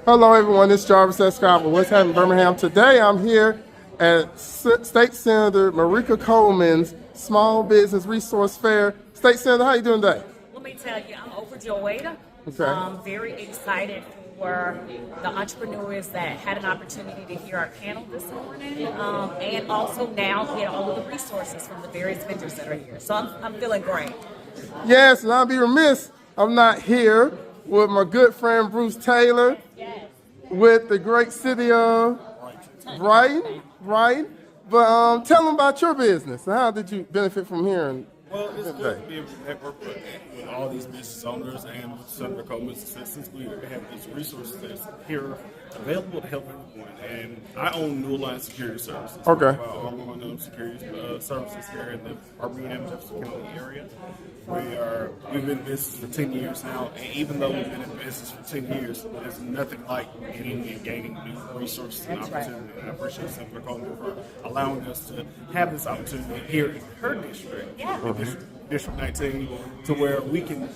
Hello, everyone. This is Jarvis Escott with What's Happening Birmingham. Today, I'm here at State Senator Merika Coleman's Small Business Resource Fair. State Senator, how you doing today? Let me tell you, I'm overjoyed. Okay. I'm very excited for the entrepreneurs that had an opportunity to hear our panel this morning, and also now get all of the resources from the various vendors that are here. So I'm feeling great. Yes, and I'll be remiss I'm not here with my good friend Bruce Taylor, with the great city of Brighton. But tell them about your business and how did you benefit from hearing? Well, it's good to be able to network with all these business owners and with Senator Coleman's assistance. We have these resources that's here available to help everyone. And I own New Alliance Security Services. Okay. Our security services here in the Birmingham, Jefferson County area. We've been in business for 10 years now, and even though we've been in business for 10 years, there's nothing like getting and gaining new resources and opportunity. Right. And I appreciate Senator Coleman for allowing us to have this opportunity here in her district, District 19, to where we can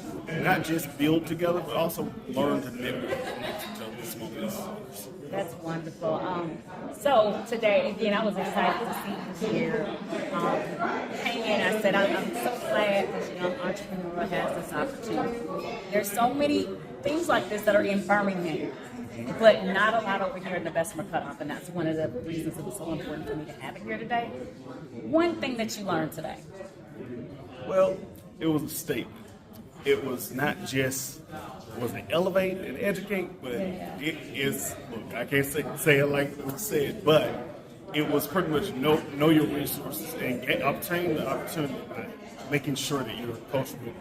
not just build together, but also learn to network and connect each other with small businesses. That's wonderful. So today, again, I was excited to see you here. Came in, I said, I'm so glad this young entrepreneur has this opportunity. There's so many things like this that are in Birmingham, but not a lot over here in the Bessemer cutoff, and that's one of the reasons it was so important for me to have it here today. One thing that you learned today. Well, it was a statement. It was not just elevate and educate, but it is. Look, I can't say it like it was said, but it was pretty much know your resources and obtain the opportunity by making sure that you're coachable.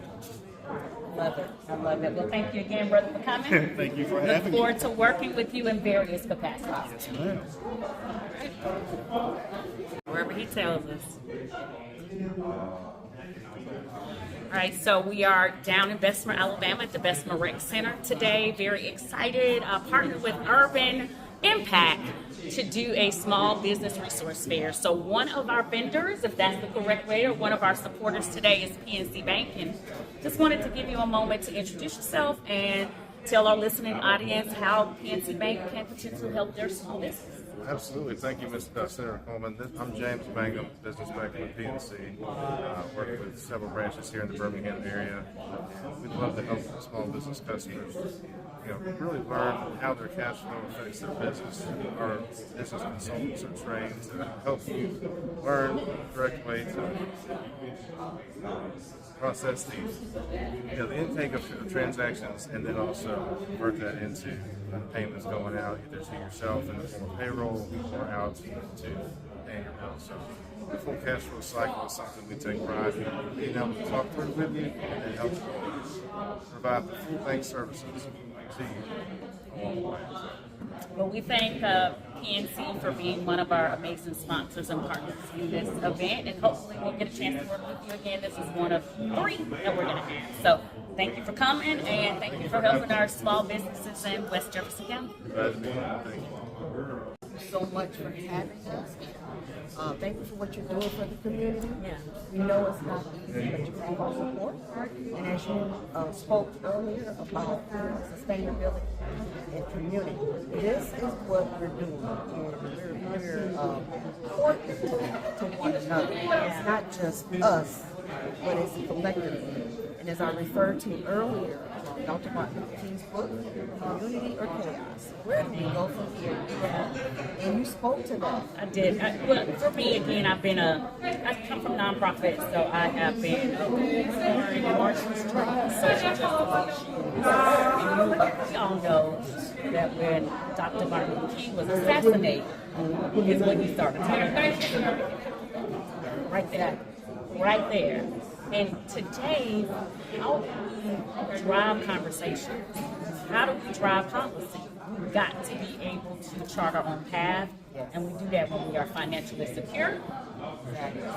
Love it. I love it. Well, thank you again, brother, for coming. Thank you for having me. Look forward to working with you in various capacities. Yes, ma'am. Wherever he tells us. All right, so we are down in Bessemer, Alabama at the Bessemer Rec Center today. Very excited, partnered with Urban Impact to do a small business resource fair. So one of our vendors, if that's the correct way, or one of our supporters today is PNC Bank. And just wanted to give you a moment to introduce yourself and tell our listening audience how PNC Bank can potentially help their small business. Absolutely. Thank you, Mr. Senator Coleman. I'm James Mangum, business banker with PNC. Work with several branches here in the Birmingham area. We'd love to help small business customers, really learn how their cash flow affects their business. Our business consultants are trained to help you learn the correct way to process the intake of transactions, and then also convert that into payments going out either to yourself in the form of payroll or out to paying your bills. So the full cash flow cycle is something we take pride in being able to talk through with you and help provide the full bank services to you along the way. Well, we thank PNC for being one of our amazing sponsors and partners in this event, and hopefully we'll get a chance to work with you again. This is one of 3 that we're going to have. So thank you for coming, and thank you for helping our small businesses in West Jefferson County. Thank you so much for having us. Thank you for what you're doing for the community. Yeah. We know it's not easy, but you have our support. And as you spoke earlier about sustainability and community, this is what we're doing. And we're important to one another. It's not just us, but it's collectively. And as I referred to earlier, Dr. Martin Luther King's book, Community or Chaos. Where do we go from here? And you spoke to that. I did. Well, for me, again, I come from nonprofit, so I have been in martial training, social justice issues. And we all know that when Dr. Martin Luther King was assassinated, is when he started talking. Right there. And today, how do we drive conversations? How do we drive policy? We've got to be able to chart our own path And we do that when we are financially secure,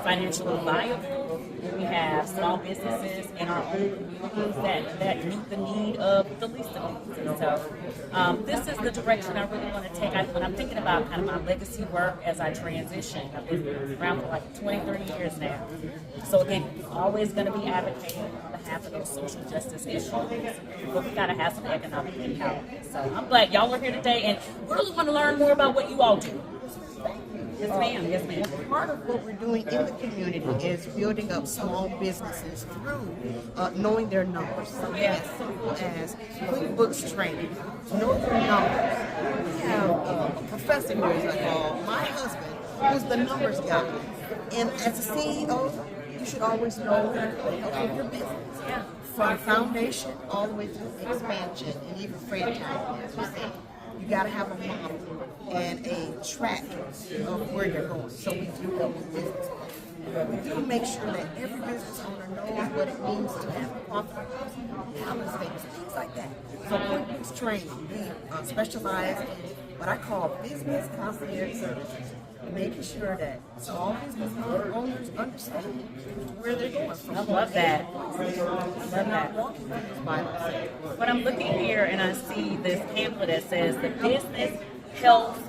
financially viable. We have small businesses in our own communities that meet the need of the least of these. And so this is the direction I really want to take. When I'm thinking about kind of my legacy work as I transition, I've been around for like 20, 30 years now. So again, always going to be advocating on behalf of those social justice issues, but we got to have some economic empowerment. So I'm glad y'all are here today and really want to learn more about what you all do. Yes, ma'am. Yes, ma'am. Part of what we're doing in the community is building up small businesses through knowing their numbers. Something as simple as QuickBooks training. Know their numbers. We have a professor here who's like, my husband, who's the numbers guy. And as a CEO, you should always know the health of your business. Yeah. From foundation all the way through expansion and even franchising, as we say. You got to have a model and a track of where you're going. So we do help with business plan. We do make sure that every business owner knows what it means to have a profit, balance statements, things like that. So QuickBooks training, we specialize in what I call business concierge services. Making sure that all business owners understand where they're going from. I love that. Love that. When I'm looking here and I see this pamphlet that says the business health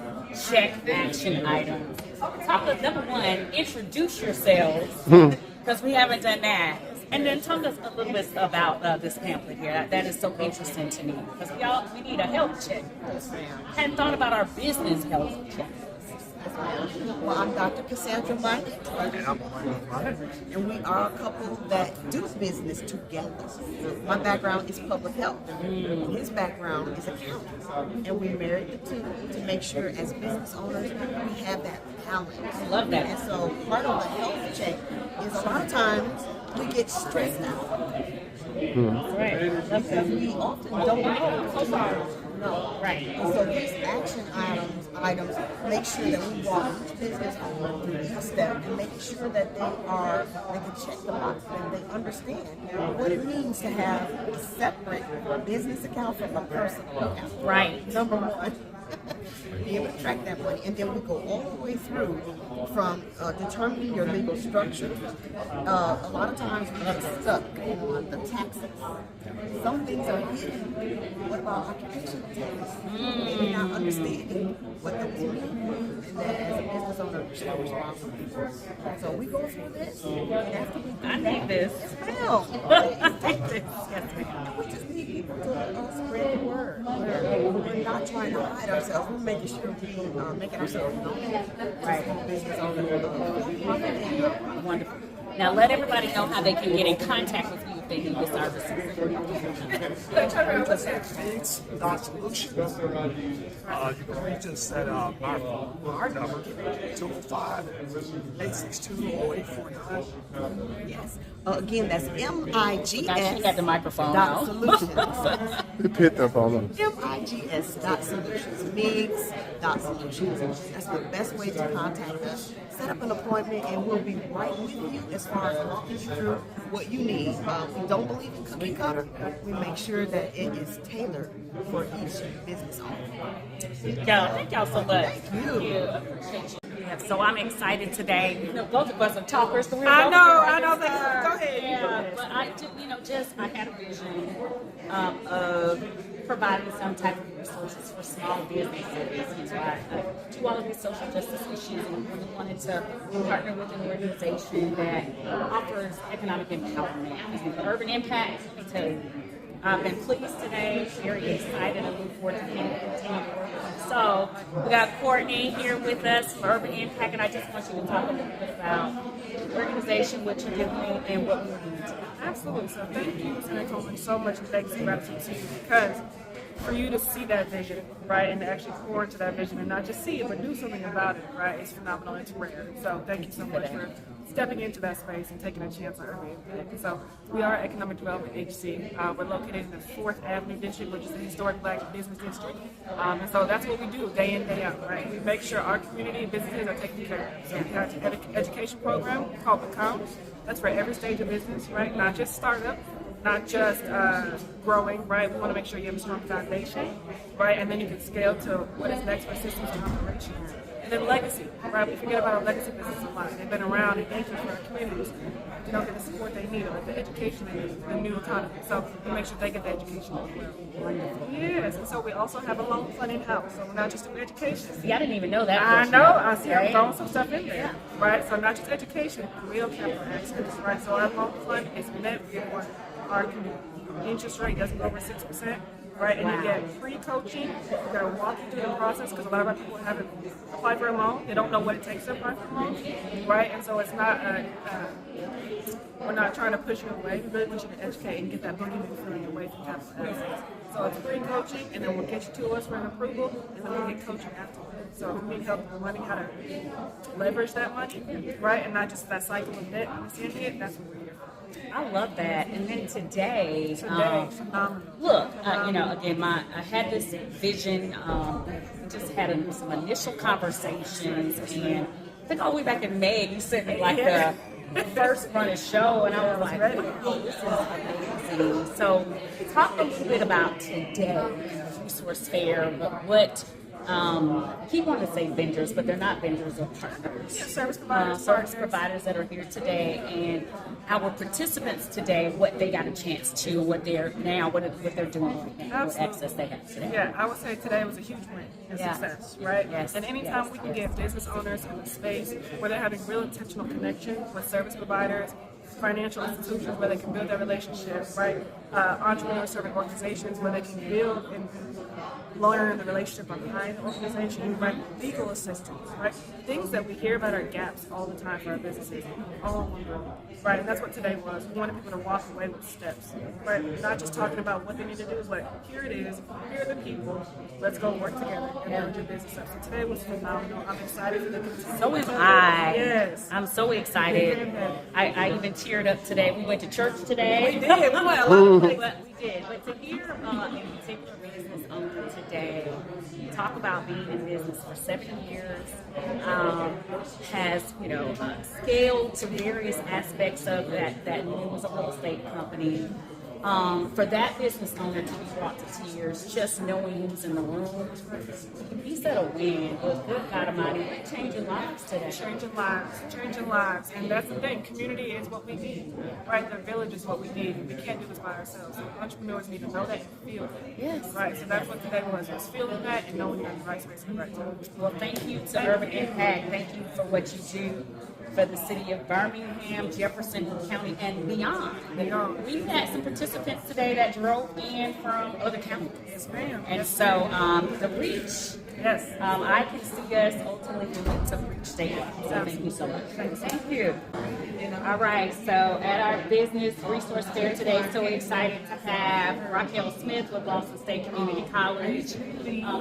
check action items. Talk us, number one, introduce yourselves, because we haven't done that. And then talk us a little bit about this pamphlet here. That is so interesting to me, because we need a health check. Hadn't thought about our business health check. Well, I'm Dr. Cassandra Mike, and we are a couple that do business together. My background is public health. His background is accounting, and we married the two to make sure as business owners we have that balance. I love that. And so part of the health check is a lot of times we get stressed out. Right. Because we often don't know. No. Right. And so these action items make sure that we walk each business owner through each step and making sure that they can check the box and they understand what it means to have a separate business account from a personal account. Right. Number one. Be able to track that money, and then we go all the way through from determining your legal structure. A lot of times we get stuck on the taxes. Some things are hidden. What about occupational tax? Maybe not understanding what those mean, and then as a business owner, you're still responsible. So we go through this, and after we do I need this. I Take this. Yes, ma'am. we just need people to spread the word. We're not trying to hide ourselves. We're making sure we're making ourselves known. Right. Business owner. Wonderful. Now let everybody know how they can get in contact with you if they need the services. Solutions. You can reach us at our number, 205-862-0849. Yes. Again, that's MIGS. Now she got the microphone dot now. solutions. You picked up on them. MIGS dot solutions. MIGS dot solutions. That's the best way to contact us. Set up an appointment and we'll be right with you as far as walking you through what you need. We don't believe in cookie cutter. We make sure that it is tailored for each business owner. Thank y'all so much. Thank you. Appreciate you. Yeah, so I'm excited today. You know, both of us are talkers. So we're I know. both Go ahead. Yeah, but I had a vision of providing some type of resources for small businesses. And so I do all of these social justice issues, and I really wanted to partner with an organization that offers economic empowerment. And Urban Impact, let me tell you, I've been pleased today, very excited, and look forward to continuing to work with you. So we got Courtney here with us from Urban Impact, and I just want you to talk a little bit about the organization, what you're doing, and what we're doing today. Absolutely. So thank you, Ms. Merika Coleman, so much, and thanks and gratitude to you, because for you to see that vision, right, and to actually pour into that vision and not just see it, but do something about it, right, it's phenomenal. It's rare. So thank you so much for stepping into that space and taking a chance on Urban Impact. So we are Economic Development Agency. We're located in the 4th Avenue District, which is a historic Black business district. And so that's what we do day in, day out, right? We make sure our community and businesses are taken care of. So we have an education program called Become. That's for every stage of business, right? Not just startup, not just growing, right? We want to make sure you have a strong foundation, right? And then you can scale to what is next for systems and operations. And then legacy, right? We forget about our legacy business a lot. They've been around and anchored for our communities. They don't get the support they need or the education they need, the new economy. So we make sure they get the education as well. Yes, and so we also have a loan fund in-house. So we're not just doing education. See, I didn't even know that. I know. I see. I'm Right? throwing some stuff in there, right? So not just education, real capital access, right? So our loan fund is meant for our community. Interest rate doesn't go over 6%, right? And you get free coaching. We're going to walk you through the process because a lot of our people haven't applied for a loan. They don't know what it takes to apply for a loan, right? And so it's not we're not trying to push you away. We really want you to educate and get that bookkeeping feeling away from capital access. So it's free coaching, and then we'll get you to us for an approval, and then we'll get coaching afterwards. So we need help with learning how to leverage that money, right? And not just that cycle of debt. Understanding it, that's what we're here for. I love that. And then today, Phenomenal. look, again, I had this vision. We just had some initial conversations, and I think all the way back in May, you sent me like the first run of show, and I was like, wow, this is amazing. So, talk a little bit about today, the resource fair, but what. Keep wanting to say vendors, but they're not vendors or partners. Yeah, service providers. Service providers that are here today, and our participants today, what they got a chance to, what they're now, what they're doing right now, what access they have today. Yeah, I would say today was a huge win and success, right? Yes. And anytime we can get business owners in the space where they're having real intentional connection with service providers, financial institutions where they can build their relationships, right? Entrepreneur-serving organizations where they can build and learn the relationship behind the organization, right? Legal assistance, right? Things that we hear about are gaps all the time for our businesses, all in one room, right? And that's what today was. We wanted people to walk away with steps, right? Not just talking about what they need to do, but here it is, here are the people, let's go work together and build your business up. So today was phenomenal. I'm excited for the continued. So am I. Yes. I'm so excited. I even teared up today. We went to church today. We did. We went a lot of places. But we did. But to hear in particular business owner today talk about being in business for 7 years, has scaled to various aspects of that was a real estate company. For that business owner to be brought to tears, just knowing who's in the room, he said a win, but good God Almighty, we're changing lives today. Changing lives. And that's the thing, community is what we need, right? The village is what we need. We can't do this by ourselves. So entrepreneurs need to know that and feel that. Yes. Right, so that's what today was feeling that and knowing you're in the right space at the right time. Well, thank you to Urban Impact. Thank you for what you do for the city of Birmingham, Jefferson County, and beyond. We've had some participants today that drove in from other counties. Yes, ma'am. And so the reach, Yes. I can see us ultimately moving to reach state. So thank you so much. Thank you. All right, so at our business resource fair today, so excited to have Raquel Smith with Boston State Community College,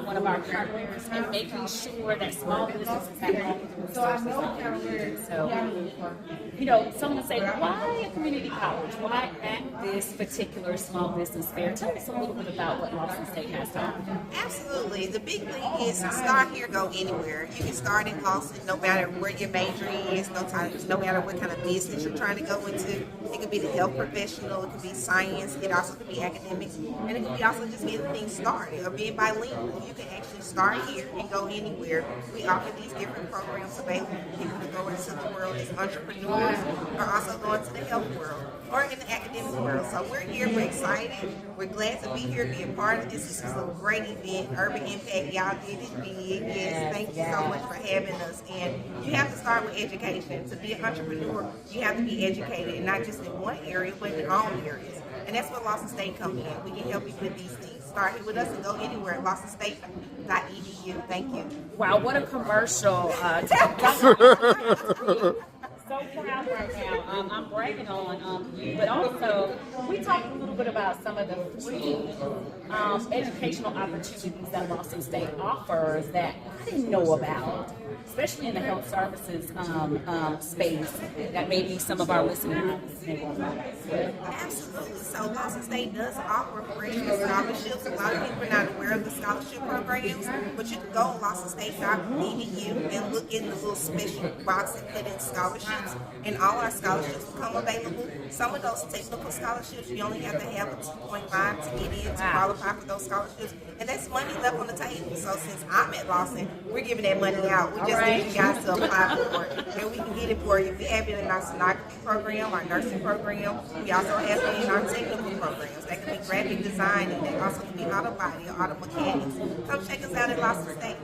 one of our partners, and making sure that small businesses have all the resources that they need. So, someone say, why a community college? Why at this particular small business fair? Tell us a little bit about what Boston State has to offer. Absolutely. The big thing is start here, go anywhere. You can start in Boston no matter where your major is, no matter what kind of business you're trying to go into. It could be the health professional, it could be science, it also could be academics, and it could be also just getting things started or being bilingual. You can actually start here and go anywhere. We offer these different programs available for people to go into the world as entrepreneurs or also go into the health world or in the academic world. So we're here, we're excited, we're glad to be here, be a part of this. This is a great event, Urban Impact, y'all did it big. Yes, thank you so much for having us. And you have to start with education. To be an entrepreneur, you have to be educated, and not just in one area, but in all areas. And that's what Lawson State comes in. We can help you with these things. Start here with us and go anywhere at lawsonstate.edu. Thank you. Wow, what a commercial. So proud right now. I'm bragging on you, but also we talked a little bit about some of the free educational opportunities that Lawson State offers that I didn't know about, especially in the health services space that maybe some of our listeners may want to know. Absolutely. So Lawson State does offer freshman scholarships. A lot of people are not aware of the scholarship programs, but you can go on lawsonstate.edu and look in the little special box and put in scholarships. scholarships, and all our scholarships become available. Some of those technical scholarships, you only have to have a 2.5 to get in to qualify for those scholarships, and that's money left on the table. So since I'm at Lawson, we're giving that money out. We just need you guys to apply for it, and we can get it for you. We have it in our sonography program, our nursing program. We also have it in our technical programs. That can be graphic design, and that also can be auto body or auto mechanics. Come check us out at Lawson State.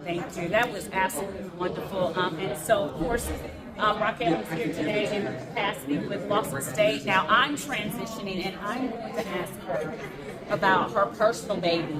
Thank you. That was absolutely wonderful. And so, of course, Raquel is here today in her capacity with Lawson State. Now, I'm transitioning, and I'm going to ask her about her personal baby,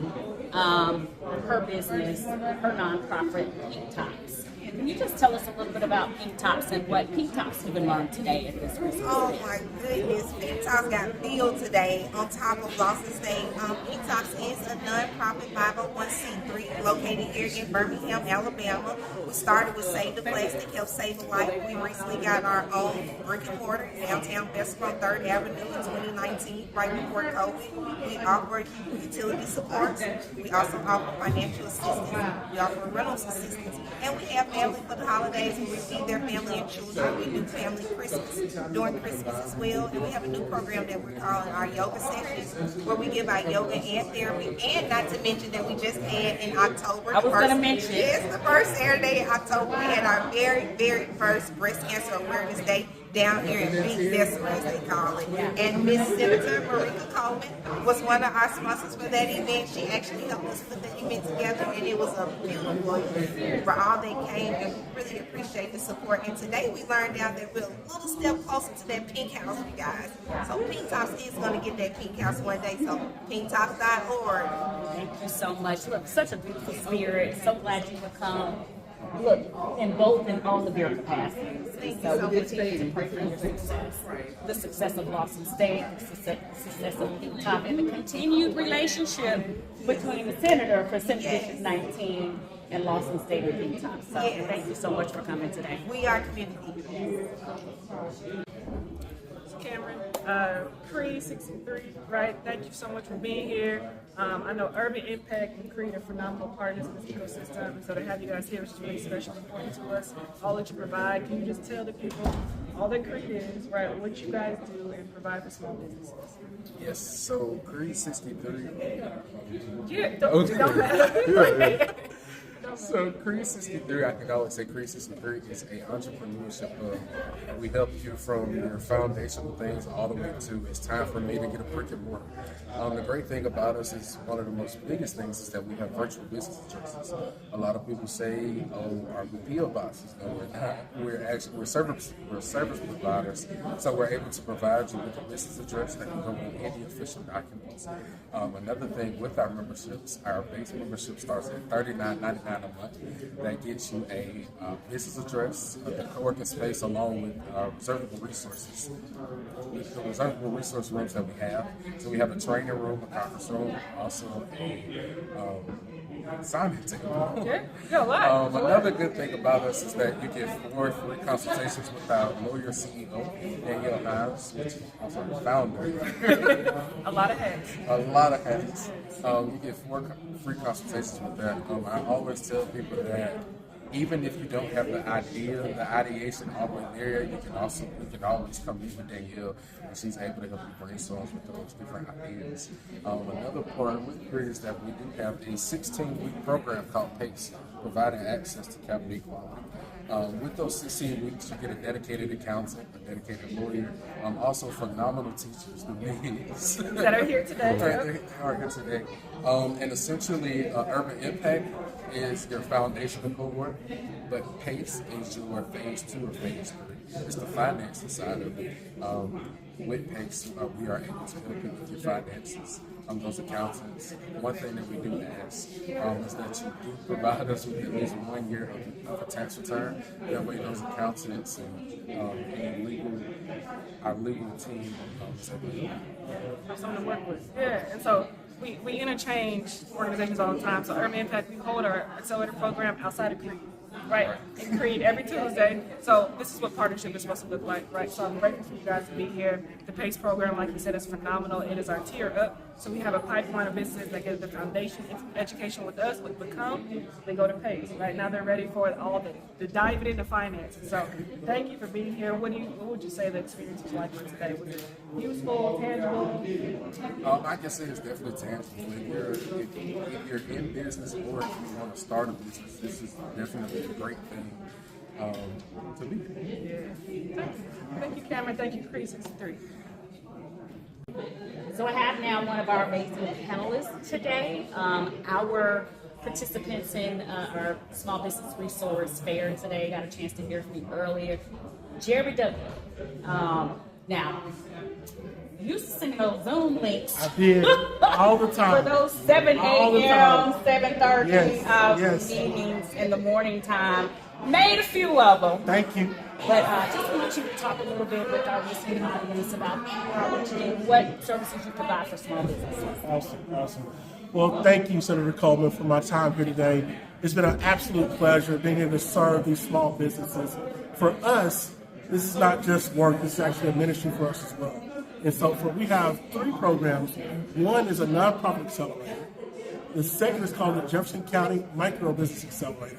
her business, her nonprofit, Pink Tops. Can you just tell us a little bit about Pink Tops and what Pink Tops have been learned today at this resource? Oh my goodness, Pink Tops got filled today on top of Lawson State. Pink Tops is a nonprofit 501c3 located here in Birmingham, Alabama. We started with Save the Plastic, Help Save a Life. We recently got our own brick and mortar in downtown Bessemer on 3rd Avenue in 2019, right before COVID. We offer utility supports. We also offer financial assistance. We offer rentals assistance. And we have family for the holidays when we feed their family and children. We do family Christmas during Christmas as well. And we have a new program that we're calling our yoga sessions, where we give out yoga and therapy. And not to mention that we just had in October. I was going to mention. Yes, the first Saturday in October, we had our very, very first Breast Cancer Awareness Day down here in Big Bessemer, as they call it. And Miss Senator Merika Coleman was one of our sponsors for that event. She actually helped us put the event together, and it was a beautiful event for all they came, and we really appreciate the support. And today we learned out that we're a little step closer to that Pink House, you guys. So Pink Tops is going to get that Pink House one day, so pinktops.org. Thank you so much. You have such a beautiful spirit. So glad you could come. Look, in all of your capacities. Thank you So so we much. continue to pray for your success. The success of Lawson State, the success of Pink Top, and the continued relationship between the senator for Senate District 19 and Lawson State and Pink Top. So thank you so much for coming today. We are community. Cameron, Cree 63, right? Thank you so much for being here. I know Urban Impact and Cree are phenomenal partners in this ecosystem, and so to have you guys here is just really special and important to us. All that you provide, can you just tell the people all that Cree is, right? What you guys do and provide for small businesses? Yes, so Creed 63. Yeah, don't matter. So Creed 63, I think I would say Creed 63 is a entrepreneurship hub. And we help you from your foundational things all the way to it's time for me to get a brick and mortar. The great thing about us is one of the most biggest things is that we have virtual business addresses. A lot of people say, "Oh, are we PO boxes?" No, we're not. We're service providers, so we're able to provide you with a business address that can go on any official documents. Another thing with our memberships, our base membership starts at $39.99 a month. That gets you a business address, the co-working space, along with reservable resources. The reservable resource rooms that we have. So we have a training room, a conference room, also a signing table. Yeah, Another good thing about us is that you get 4 free consultations with our lawyer CEO, Danielle Himes, which is also the founder. a lot of hats. A lot of hats. You get 4 free consultations with that. I always tell people that even if you don't have the idea, the ideation all the way there, you can always come meet with Danielle, and she's able to help you brainstorm with those different ideas. Another part with Cree is that we do have a 16-week program called PACE, providing access to capital equality. With those 16 weeks, you get a dedicated accountant, a dedicated lawyer, also phenomenal teachers, the leads. That are here today. And essentially, Urban Impact is your foundational cohort, but PACE is your phase 2 or phase 3. It's the financing side of it. With PACE, we are able to help you with your finances. Those accountants, one thing that we do ask is that you do provide us with at least 1 year of a tax return. That way those accountants and our legal team is able to Have something to work with. Yeah, and so we interchange organizations all the time. So Urban Impact, we hold our accelerator program outside of Cree. right? In Creed every Tuesday. So this is what partnership is supposed to look like, right? So I'm grateful for you guys to be here. The PACE program, like you said, is phenomenal. It is our tier up. So we have a pipeline of businesses that get the foundation education with us, with Become, they go to PACE. Right now they're ready for all the diving into finance. So thank you for being here. What would you say the experience was like for today? Was it useful, tangible? I can say it's definitely tangible. If you're in business or if you want to start a business, this is definitely a great thing to be. Yeah. Thank you, Cameron. Thank you, Creed 63. So I have now one of our amazing panelists today. Our participants in our Small Business Resource Fair today got a chance to hear from you earlier. Jerry W. Now, you used to send those Zoom links. I did all the time. For those 7 All the a.m., time. 7:30 Yes. meetings in the morning time. Made a few of them. Thank you. But just want you to talk a little bit with our listening audience about what you do, what services you provide for small businesses. Awesome. Well, thank you, Senator Coleman, for my time here today. It's been an absolute pleasure being able to serve these small businesses. For us, this is not just work, this is actually a ministry for us as well. And so we have 3 programs. One is a nonprofit accelerator. The second is called the Jefferson County Micro Business Accelerator.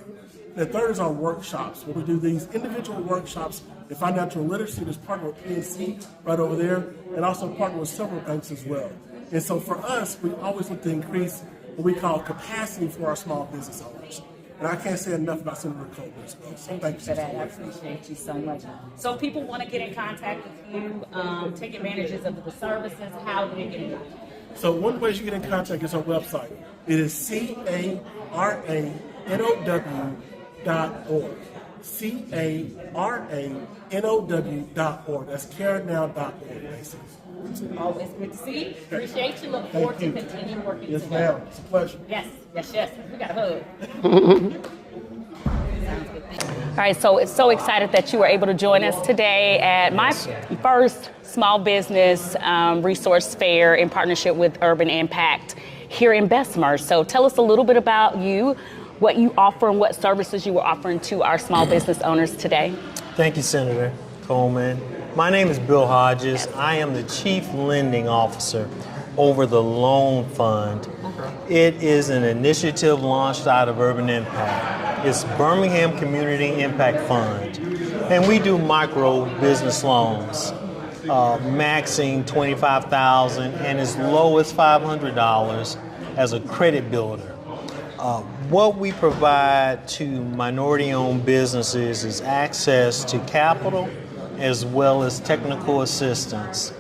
The third is our workshops, where we do these individual workshops in financial literacy. There's partner with PNC right over there, and also partner with several banks as well. And so for us, we always look to increase what we call capacity for our small business owners. And I can't say enough about Senator Coleman as well. So thank you for that. I appreciate you so much. So people want to get in contact with you, take advantages of the services. How do they get in contact? So one way you get in contact is our website. It is caranow.org. caranow.org. That's caranow.org, basically. Always good to see you. Appreciate you. Look forward to continue working Yes, together. ma'am. It's a pleasure. Yes. We got a hug. All right, so it's so excited that you were able to join us today at my first small business resource fair in partnership with Urban Impact here in Bessemer. So tell us a little bit about you, what you offer and what services you were offering to our small business owners today. Thank you, Senator Coleman. My name is Bill Hodges. I am the Chief Lending Officer over the Loan Fund. It is an initiative launched out of Urban Impact. It's Birmingham Community Impact Fund. And we do micro business loans, maxing $25,000 and as low as $500 as a credit builder. What we provide to minority-owned businesses is access to capital as well as technical assistance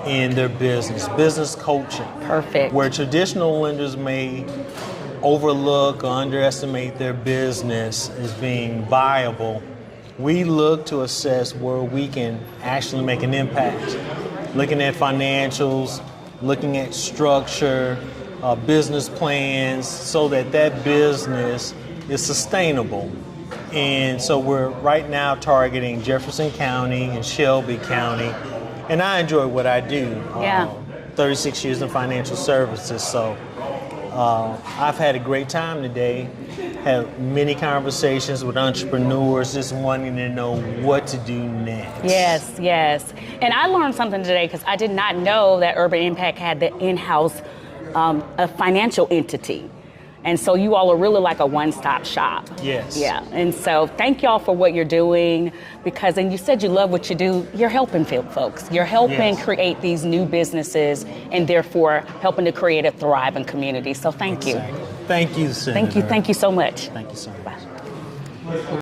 in their business coaching. Perfect. Where traditional lenders may overlook or underestimate their business as being viable, we look to assess where we can actually make an impact. Looking at financials, looking at structure, business plans, so that business is sustainable. And so we're right now targeting Jefferson County and Shelby County. And I enjoy what I do. 36 years in financial services. So I've had a great time today. Had many conversations with entrepreneurs just wanting to know what to do next. Yes. And I learned something today because I did not know that Urban Impact had the in-house a financial entity. And so you all are really like a one-stop shop. Yes. Yeah. And so thank y'all for what you're doing and you said you love what you do. You're helping folks. You're helping create these new businesses and therefore helping to create a thriving community. So thank you. Thank you, Senator. Thank you so much. Thank you so much. Bye.